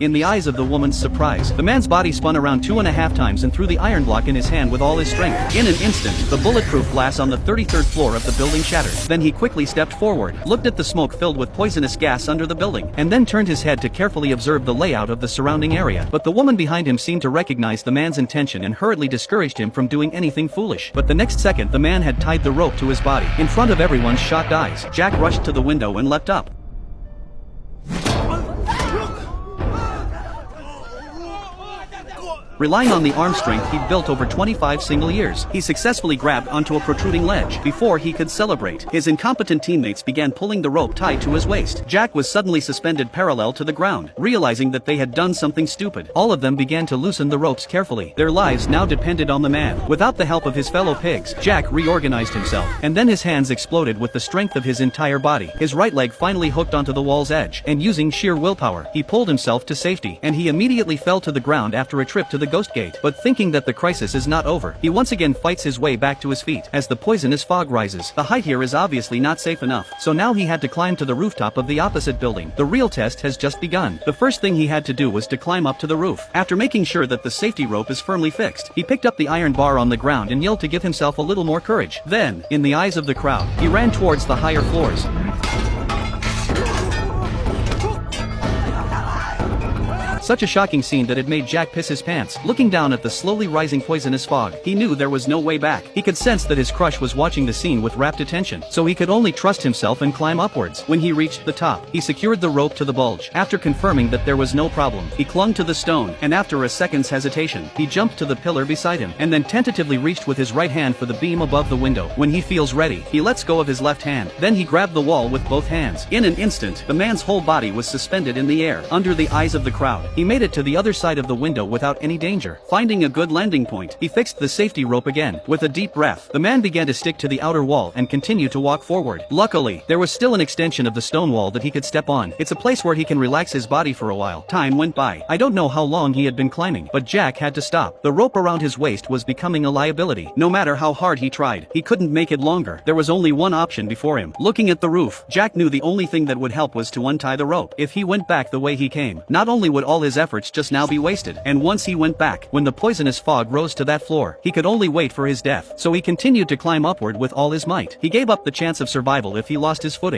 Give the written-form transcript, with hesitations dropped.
In the eyes of the woman's surprise, the man's body spun around 2.5 times and threw the iron block in his hand with all his strength. In an instant, the bulletproof glass on the 33rd floor of the building shattered. Then he quickly stepped forward, looked at the smoke filled with poisonous gas under the building, and then turned his head to carefully observe the layout of the surrounding area. But the woman behind him seemed to recognize the man's intention and hurriedly discouraged him from doing anything foolish. But the next second, the man had tied the rope to his body. In front of everyone's shocked eyes, Jack rushed to the window and leapt up. Relying on the arm strength he'd built over 25 single years, he successfully grabbed onto a protruding ledge. Before he could celebrate, his incompetent teammates began pulling the rope tied to his waist. Jack was suddenly suspended parallel to the ground. Realizing that they had done something stupid, all of them began to loosen the ropes carefully. Their lives now depended on the man. Without the help of his fellow pigs, Jack reorganized himself, and then his hands exploded with the strength of his entire body. His right leg finally hooked onto the wall's edge, and using sheer willpower, he pulled himself to safety, and he immediately fell to the ground after a trip to the ghost gate. But thinking that the crisis is not over, he once again fights his way back to his feet. As the poisonous fog rises, the height here is obviously not safe enough, so now he had to climb to the rooftop of the opposite building. The real test has just begun. The first thing he had to do was to climb up to the roof. After making sure that the safety rope is firmly fixed, he picked up the iron bar on the ground and yelled to give himself a little more courage. Then, in the eyes of the crowd, he ran towards the higher floors. Such a shocking scene that it made Jack piss his pants. Looking down at the slowly rising poisonous fog, he knew there was no way back. He could sense that his crush was watching the scene with rapt attention, so he could only trust himself and climb upwards. When he reached the top, he secured the rope to the bulge. After confirming that there was no problem, he clung to the stone, and after a second's hesitation, he jumped to the pillar beside him, and then tentatively reached with his right hand for the beam above the window. When he feels ready, he lets go of his left hand. Then he grabbed the wall with both hands. In an instant, the man's whole body was suspended in the air, under the eyes of the crowd. He made it to the other side of the window without any danger. Finding a good landing point, he fixed the safety rope again. With a deep breath, the man began to stick to the outer wall and continue to walk forward. Luckily, there was still an extension of the stone wall that he could step on. It's a place where he can relax his body for a while. Time went by. I don't know how long he had been climbing, but Jack had to stop. The rope around his waist was becoming a liability. No matter how hard he tried, he couldn't make it longer. There was only one option before him. Looking at the roof, Jack knew the only thing that would help was to untie the rope. If he went back the way he came, not only would all his efforts just now be wasted, and once he went back, when the poisonous fog rose to that floor, he could only wait for his death. So he continued to climb upward with all his might. He gave up the chance of survival if he lost his footing.